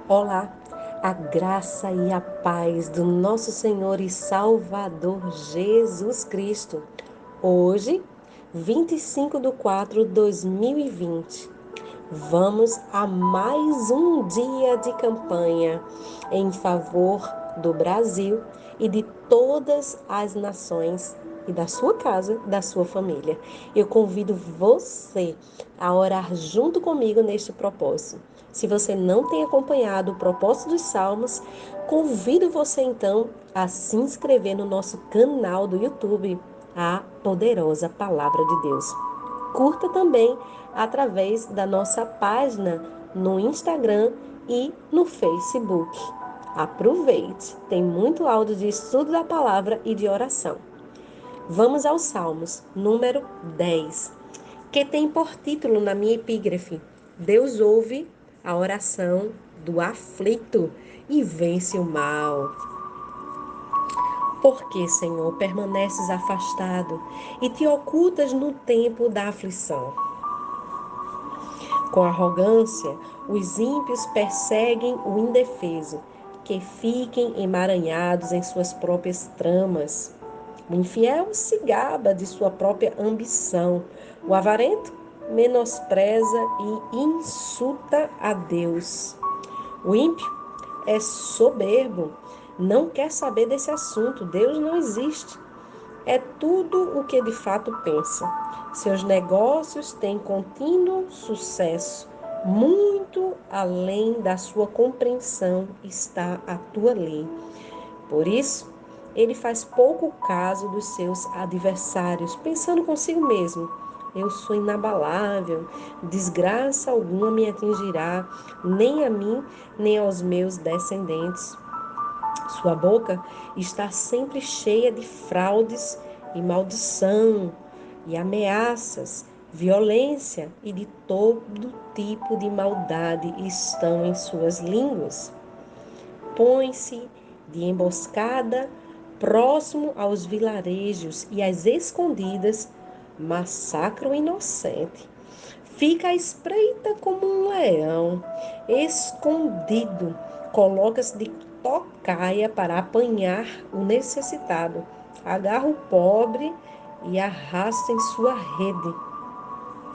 Olá, a graça e a paz do nosso Senhor e Salvador Jesus Cristo. Hoje, 25 de 4 de 2020, vamos a mais um dia de campanha em favor do Brasil e de todas as nações e da sua casa, da sua família. Eu convido você a orar junto comigo neste propósito. Se você não tem acompanhado o propósito dos Salmos, convido você então a se inscrever no nosso canal do YouTube, a Poderosa Palavra de Deus. Curta também através da nossa página no Instagram e no Facebook. Aproveite, tem muito áudio de estudo da palavra e de oração. Vamos aos Salmos, número 10, que tem por título na minha epígrafe: Deus ouve a oração do aflito e vence o mal. Por que, Senhor, permaneces afastado e te ocultas no tempo da aflição? Com arrogância, os ímpios perseguem o indefeso, que fiquem emaranhados em suas próprias tramas. O infiel se gaba de sua própria ambição. O avarento menospreza e insulta a Deus. O ímpio é soberbo, não quer saber desse assunto. Deus não existe. É tudo o que de fato pensa. Seus negócios têm contínuo sucesso. Muito além da sua compreensão está a tua lei. Por isso, ele faz pouco caso dos seus adversários, pensando consigo mesmo: eu sou inabalável, desgraça alguma me atingirá, nem a mim, nem aos meus descendentes. Sua boca está sempre cheia de fraudes e maldição e ameaças, violência e de todo tipo de maldade estão em suas línguas. Põe-se de emboscada próximo aos vilarejos e às escondidas massacra o inocente. Fica à espreita como um leão, escondido, coloca-se de tocaia para apanhar o necessitado. Agarra o pobre e arrasta em sua rede.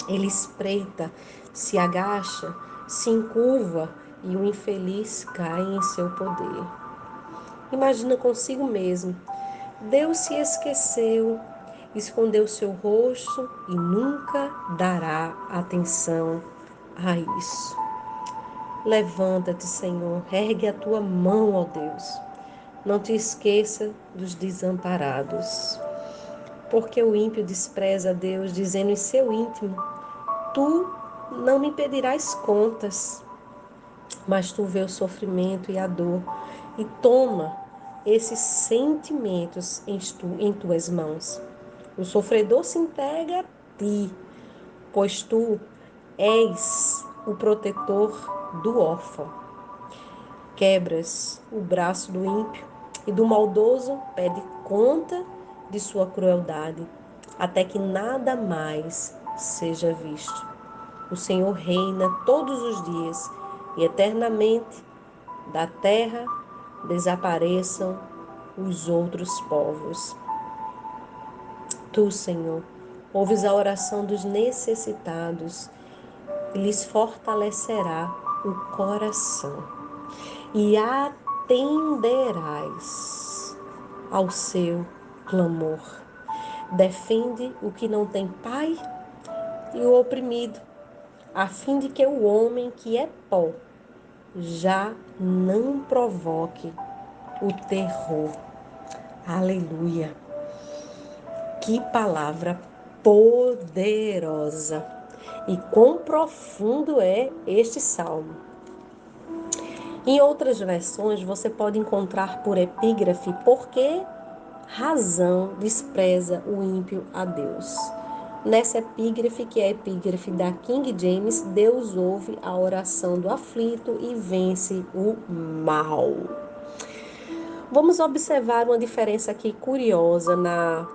Ele espreita, se agacha, se encurva e o infeliz cai em seu poder. Imagina consigo mesmo. Deus se esqueceu, escondeu seu rosto e nunca dará atenção a isso. Levanta-te, Senhor, ergue a tua mão, ó Deus. Não te esqueça dos desamparados. Porque o ímpio despreza a Deus, dizendo em seu íntimo: tu não me pedirás contas. Mas tu vê o sofrimento e a dor e toma esses sentimentos em tuas mãos. O sofredor se entrega a ti, pois tu és o protetor do órfão. Quebras o braço do ímpio e do maldoso pede conta de sua crueldade, até que nada mais seja visto. O Senhor reina todos os dias e eternamente da terra desapareçam os outros povos. Tu, Senhor, ouves a oração dos necessitados e lhes fortalecerá o coração. E atenderás ao seu clamor. Defende o que não tem pai e o oprimido, a fim de que o homem que é pó já não provoque o terror. Aleluia! Que palavra poderosa! E quão profundo é este salmo. Em outras versões, você pode encontrar por epígrafe: por que razão despreza o ímpio a Deus? Nessa epígrafe, que é a epígrafe da King James, Deus ouve a oração do aflito e vence o mal. Vamos observar uma diferença aqui curiosa na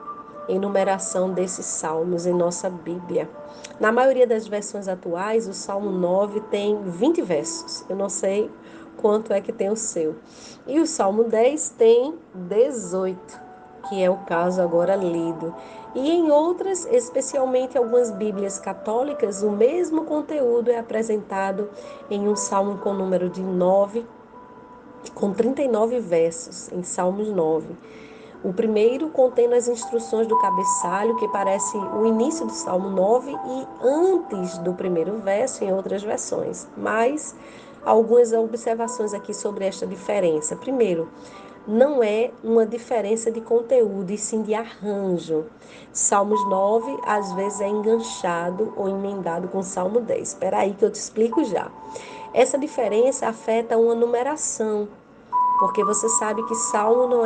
enumeração desses salmos em nossa Bíblia. Na maioria das versões atuais, o Salmo 9 tem 20 versos. Eu não sei quanto é que tem o seu. E o Salmo 10 tem 18, que é o caso agora lido. E em outras, especialmente algumas Bíblias católicas, o mesmo conteúdo é apresentado em um salmo com número de 9, com 39 versos, em Salmos 9. O primeiro contém as instruções do cabeçalho, que parece o início do Salmo 9 e antes do primeiro verso em outras versões. Mas algumas observações aqui sobre esta diferença. Primeiro, não é uma diferença de conteúdo, e sim de arranjo. Salmos 9 às vezes é enganchado ou emendado com Salmo 10. Espera aí que eu te explico já. Essa diferença afeta uma numeração, porque você sabe que Salmo não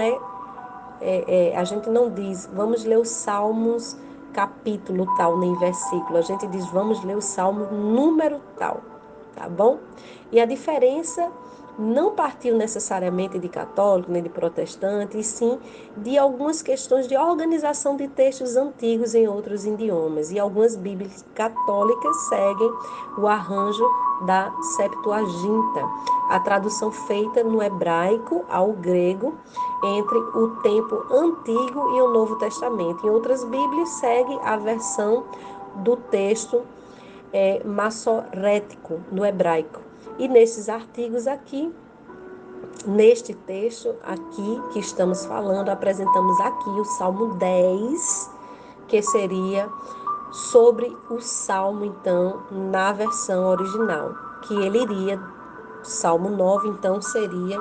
a gente não diz, vamos ler os Salmos capítulo tal, nem versículo. A gente diz, vamos ler o Salmo número tal, tá bom? E a diferença não partiu necessariamente de católico, nem de protestante, e sim de algumas questões de organização de textos antigos em outros idiomas. E algumas Bíblias católicas seguem o arranjo da Septuaginta, a tradução feita no hebraico ao grego entre o tempo antigo e o Novo Testamento. Em outras Bíblias segue a versão do texto massorético no hebraico. E nesses artigos aqui, neste texto aqui que estamos falando, apresentamos aqui o Salmo 10, que seria sobre o Salmo, então, na versão original, que ele iria, Salmo 9, então, seria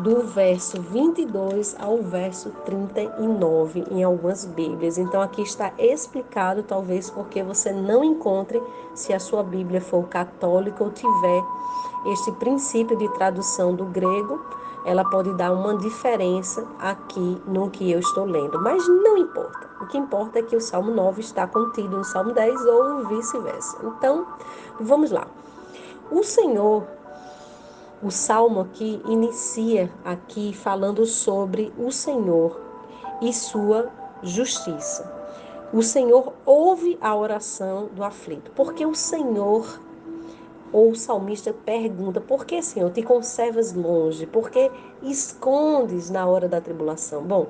do verso 22 ao verso 39 em algumas Bíblias. Então aqui está explicado, talvez porque você não encontre, se a sua Bíblia for católica ou tiver este princípio de tradução do grego, ela pode dar uma diferença aqui no que eu estou lendo, mas não importa. O que importa é que o Salmo 9 está contido no Salmo 10 ou vice-versa. Então, vamos lá. O Senhor, o salmo aqui inicia aqui falando sobre o Senhor e sua justiça. O Senhor ouve a oração do aflito. Porque o Senhor, ou o salmista pergunta, por que, Senhor, te conservas longe? Por que escondes na hora da tribulação? Bom,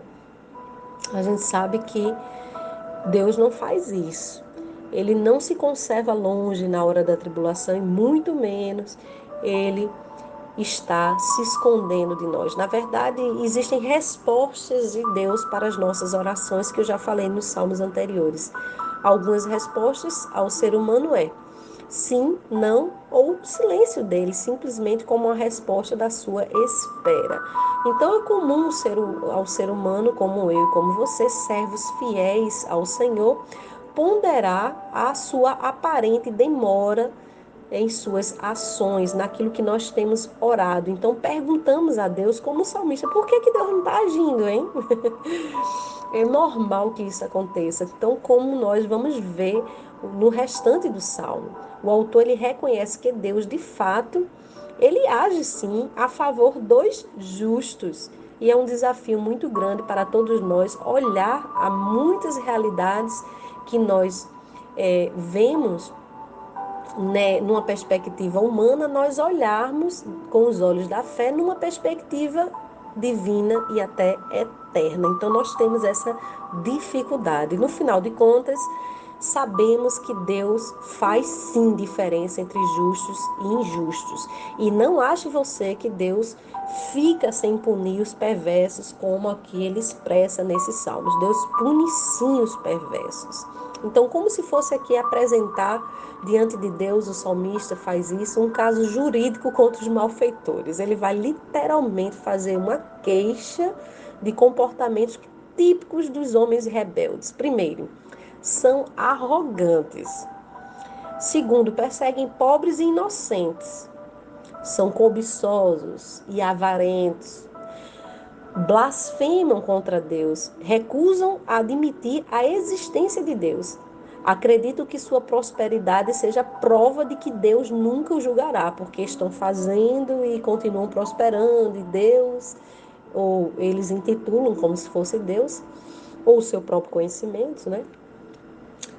a gente sabe que Deus não faz isso. Ele não se conserva longe na hora da tribulação e muito menos ele está se escondendo de nós. Na verdade, existem respostas de Deus para as nossas orações, que eu já falei nos salmos anteriores. Algumas respostas ao ser humano é sim, não ou silêncio dele, simplesmente como uma resposta da sua espera. Então é comum ao ser humano, como eu e como você, servos fiéis ao Senhor, ponderar a sua aparente demora em suas ações, naquilo que nós temos orado. Então perguntamos a Deus, como salmista, por que Deus não está agindo, hein? É normal que isso aconteça. Então, como nós vamos ver no restante do salmo, o autor ele reconhece que Deus, de fato, ele age sim a favor dos justos. E é um desafio muito grande para todos nós olhar a muitas realidades que nós vemos, né, numa perspectiva humana, nós olharmos com os olhos da fé numa perspectiva divina e até eterna. Então nós temos essa dificuldade. No final de contas, sabemos que Deus faz sim diferença entre justos e injustos. E não ache você que Deus fica sem punir os perversos, como aqui ele expressa nesses salmos. Deus pune sim os perversos. Então, como se fosse aqui apresentar diante de Deus, o salmista faz isso, um caso jurídico contra os malfeitores. Ele vai literalmente fazer uma queixa de comportamentos típicos dos homens rebeldes. Primeiro, são arrogantes. Segundo, perseguem pobres e inocentes. São cobiçosos e avarentos. Blasfemam contra Deus, recusam admitir a existência de Deus. Acreditam que sua prosperidade seja prova de que Deus nunca o julgará, porque estão fazendo e continuam prosperando, e Deus, ou eles intitulam como se fosse Deus, ou o seu próprio conhecimento, né?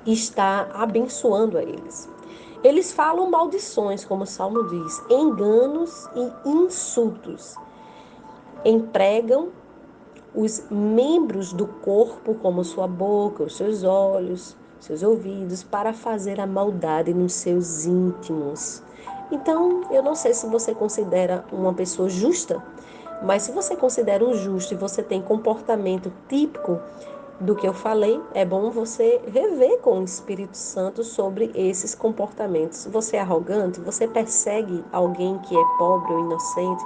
Está abençoando a eles. Eles falam maldições, como o Salmo diz, enganos e insultos. Empregam os membros do corpo, como sua boca, os seus olhos, seus ouvidos, para fazer a maldade nos seus íntimos. Então, eu não sei se você considera uma pessoa justa, mas se você considera um justo e você tem comportamento típico do que eu falei, é bom você rever com o Espírito Santo sobre esses comportamentos. Você é arrogante? Você persegue alguém que é pobre ou inocente?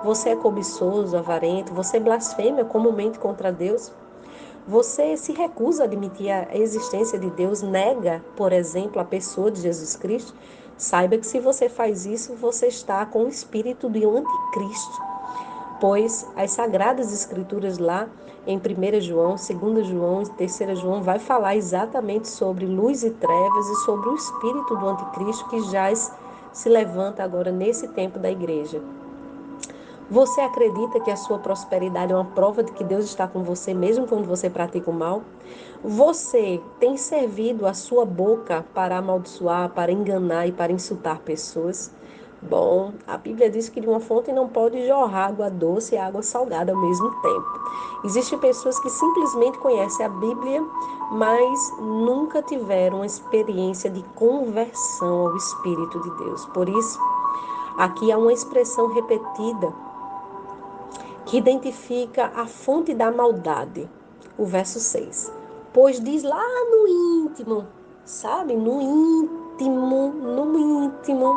Você é cobiçoso, avarento? Você blasfema comumente contra Deus? Você se recusa a admitir a existência de Deus, nega, por exemplo, a pessoa de Jesus Cristo? Saiba que se você faz isso, você está com o espírito do anticristo, pois as Sagradas Escrituras lá em 1 João, 2 João e 3 João vai falar exatamente sobre luz e trevas e sobre o espírito do anticristo que já se levanta agora nesse tempo da igreja. Você acredita que a sua prosperidade é uma prova de que Deus está com você mesmo quando você pratica o mal? Você tem servido a sua boca para amaldiçoar, para enganar e para insultar pessoas? Bom, a Bíblia diz que de uma fonte não pode jorrar água doce e água salgada ao mesmo tempo. Existem pessoas que simplesmente conhecem a Bíblia, mas nunca tiveram uma experiência de conversão ao Espírito de Deus. Por isso, aqui há uma expressão repetida que identifica a fonte da maldade. O verso 6. Pois diz lá no íntimo, sabe? No íntimo, no íntimo.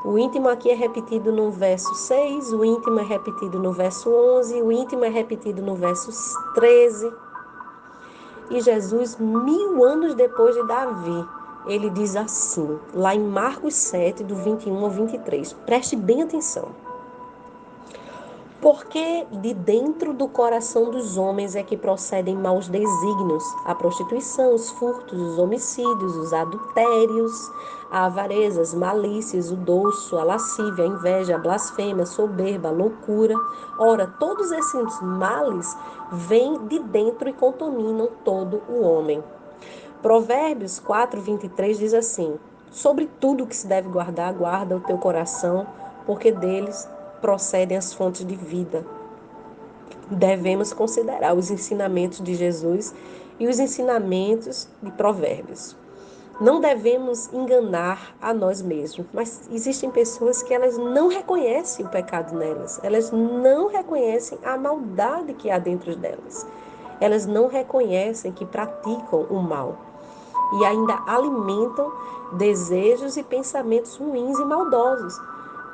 O íntimo aqui é repetido no verso 6, o íntimo é repetido no verso 11, o íntimo é repetido no verso 13. E Jesus, 1000 anos depois de Davi, ele diz assim, lá em Marcos 7, do 21 ao 23. Preste bem atenção. Porque de dentro do coração dos homens é que procedem maus desígnios, a prostituição, os furtos, os homicídios, os adultérios, a avareza, as malícias, o dolo, a lascívia, a inveja, a blasfêmia, a soberba, a loucura. Ora, todos esses males vêm de dentro e contaminam todo o homem. Provérbios 4, 23 diz assim: sobre tudo que se deve guardar, guarda o teu coração, porque deles procedem as fontes de vida. Devemos considerar os ensinamentos de Jesus e os ensinamentos de Provérbios. Não devemos enganar a nós mesmos, mas existem pessoas que elas não reconhecem o pecado nelas, elas não reconhecem a maldade que há dentro delas, elas não reconhecem que praticam o mal e ainda alimentam desejos e pensamentos ruins e maldosos,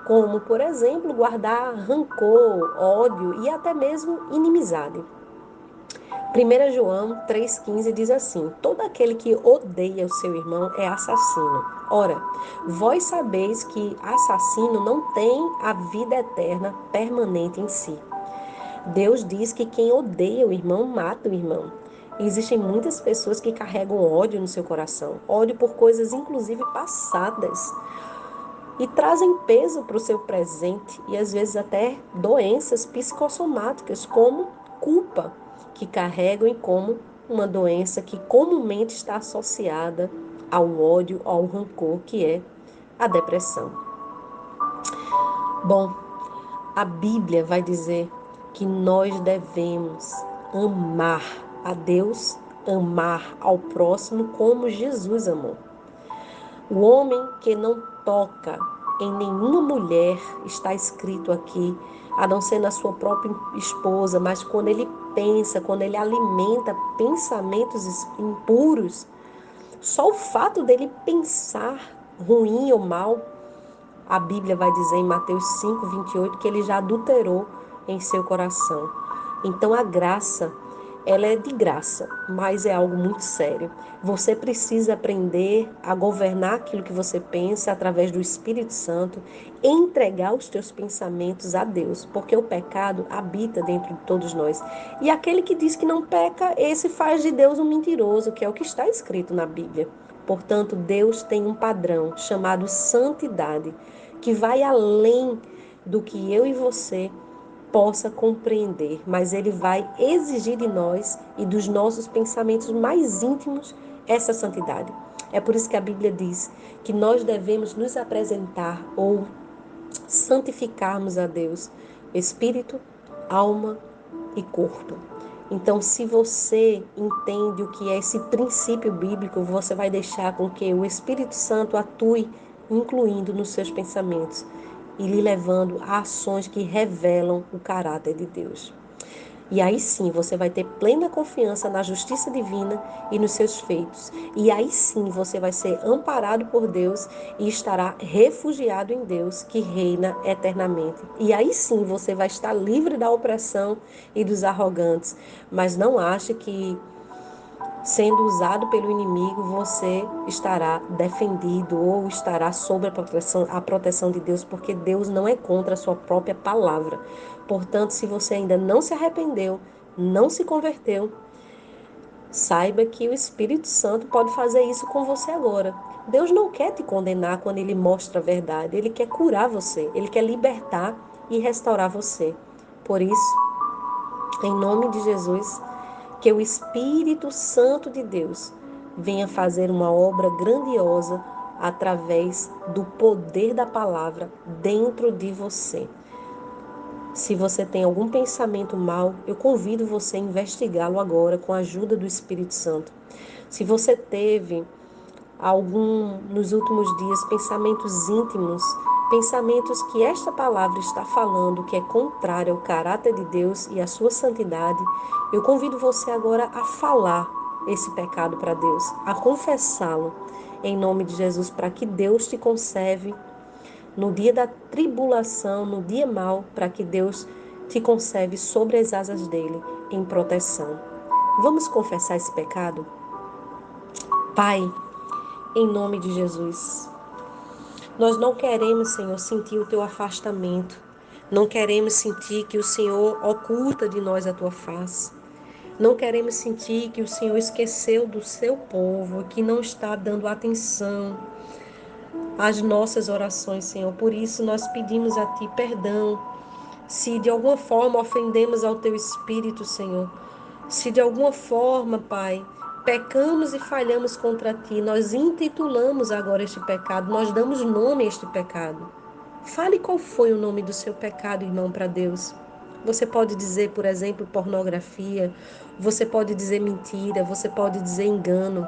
como, por exemplo, guardar rancor, ódio e até mesmo inimizade. 1 João 3,15 diz assim: todo aquele que odeia o seu irmão é assassino. Ora, vós sabeis que assassino não tem a vida eterna permanente em si. Deus diz que quem odeia o irmão mata o irmão. Existem muitas pessoas que carregam ódio no seu coração, ódio por coisas inclusive passadas, e trazem peso para o seu presente e às vezes até doenças psicossomáticas, como culpa, que carregam e como uma doença que comumente está associada ao ódio, ao rancor, que é a depressão. Bom, a Bíblia vai dizer que nós devemos amar a Deus, amar ao próximo como Jesus amou. O homem que não toca em nenhuma mulher, está escrito aqui, a não ser na sua própria esposa, mas quando ele pensa, quando ele alimenta pensamentos impuros, só o fato dele pensar ruim ou mal, a Bíblia vai dizer em Mateus 5, 28, que ele já adulterou em seu coração. Então a graça, ela é de graça, mas é algo muito sério. Você precisa aprender a governar aquilo que você pensa através do Espírito Santo, entregar os teus pensamentos a Deus, porque o pecado habita dentro de todos nós. E aquele que diz que não peca, esse faz de Deus um mentiroso, que é o que está escrito na Bíblia. Portanto, Deus tem um padrão chamado santidade, que vai além do que eu e você possa compreender, mas ele vai exigir de nós e dos nossos pensamentos mais íntimos essa santidade. É por isso que a Bíblia diz que nós devemos nos apresentar ou santificarmos a Deus, espírito, alma e corpo. Então, se você entende o que é esse princípio bíblico, você vai deixar com que o Espírito Santo atue, incluindo nos seus pensamentos e lhe levando a ações que revelam o caráter de Deus. E aí sim você vai ter plena confiança na justiça divina e nos seus feitos. E aí sim você vai ser amparado por Deus e estará refugiado em Deus, que reina eternamente. E aí sim você vai estar livre da opressão e dos arrogantes. Mas não ache que, sendo usado pelo inimigo, você estará defendido ou estará sob a proteção de Deus, porque Deus não é contra a sua própria palavra. Portanto, se você ainda não se arrependeu, não se converteu, saiba que o Espírito Santo pode fazer isso com você agora. Deus não quer te condenar quando Ele mostra a verdade. Ele quer curar você, Ele quer libertar e restaurar você. Por isso, em nome de Jesus, que o Espírito Santo de Deus venha fazer uma obra grandiosa através do poder da palavra dentro de você. Se você tem algum pensamento mal, eu convido você a investigá-lo agora com a ajuda do Espírito Santo. Se você teve nos últimos dias, pensamentos íntimos, pensamentos que esta palavra está falando que é contrário ao caráter de Deus e à sua santidade, eu convido você agora a falar esse pecado para Deus, a confessá-lo em nome de Jesus, para que Deus te conserve no dia da tribulação, no dia mau, para que Deus te conserve sobre as asas dele em proteção. Vamos confessar esse pecado? Pai, em nome de Jesus, nós não queremos, Senhor, sentir o teu afastamento. Não queremos sentir que o Senhor oculta de nós a tua face. Não queremos sentir que o Senhor esqueceu do seu povo, que não está dando atenção às nossas orações, Senhor. Por isso nós pedimos a ti perdão. Se de alguma forma ofendemos ao teu Espírito, Senhor. Se de alguma forma, Pai, pecamos e falhamos contra ti, nós intitulamos agora este pecado, nós damos nome a este pecado. Fale qual foi o nome do seu pecado, irmão, para Deus. Você pode dizer, por exemplo, pornografia, você pode dizer mentira, você pode dizer engano,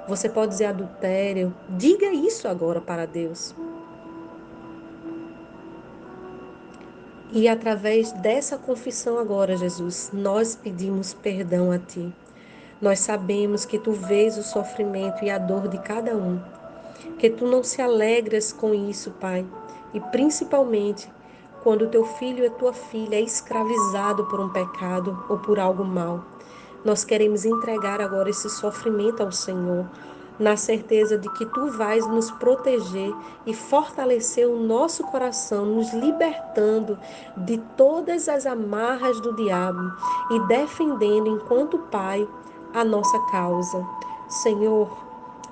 você pode dizer adultério. Diga isso agora para Deus. E através dessa confissão agora, Jesus, nós pedimos perdão a Ti. Nós sabemos que Tu vês o sofrimento e a dor de cada um, que Tu não se alegras com isso, Pai. E principalmente quando Teu filho e Tua filha é escravizado por um pecado ou por algo mal. Nós queremos entregar agora esse sofrimento ao Senhor, na certeza de que Tu vais nos proteger e fortalecer o nosso coração, nos libertando de todas as amarras do diabo e defendendo, enquanto Pai, a nossa causa. Senhor,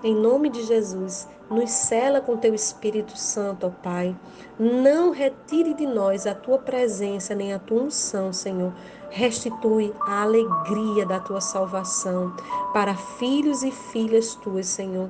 em nome de Jesus, nos cela com Teu Espírito Santo, ó Pai. Não retire de nós a Tua presença nem a Tua unção, Senhor. Restitui a alegria da Tua salvação para filhos e filhas Tuas, Senhor.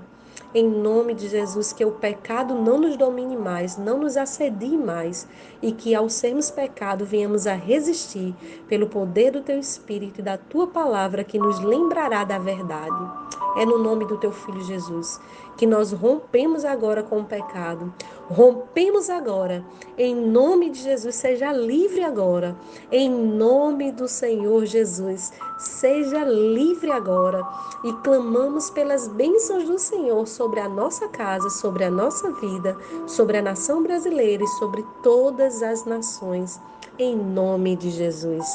Em nome de Jesus, que o pecado não nos domine mais, não nos assedie mais, e que ao sermos pecado venhamos a resistir pelo poder do Teu Espírito e da Tua palavra que nos lembrará da verdade. É no nome do Teu Filho Jesus que nós rompemos agora com o pecado. Rompemos agora. Em nome de Jesus, seja livre agora. Em nome do Senhor Jesus, seja livre agora. E clamamos pelas bênçãos do Senhor sobre a nossa casa, sobre a nossa vida, sobre a nação brasileira e sobre todas as nações. Em nome de Jesus.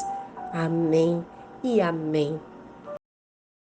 Amém e amém.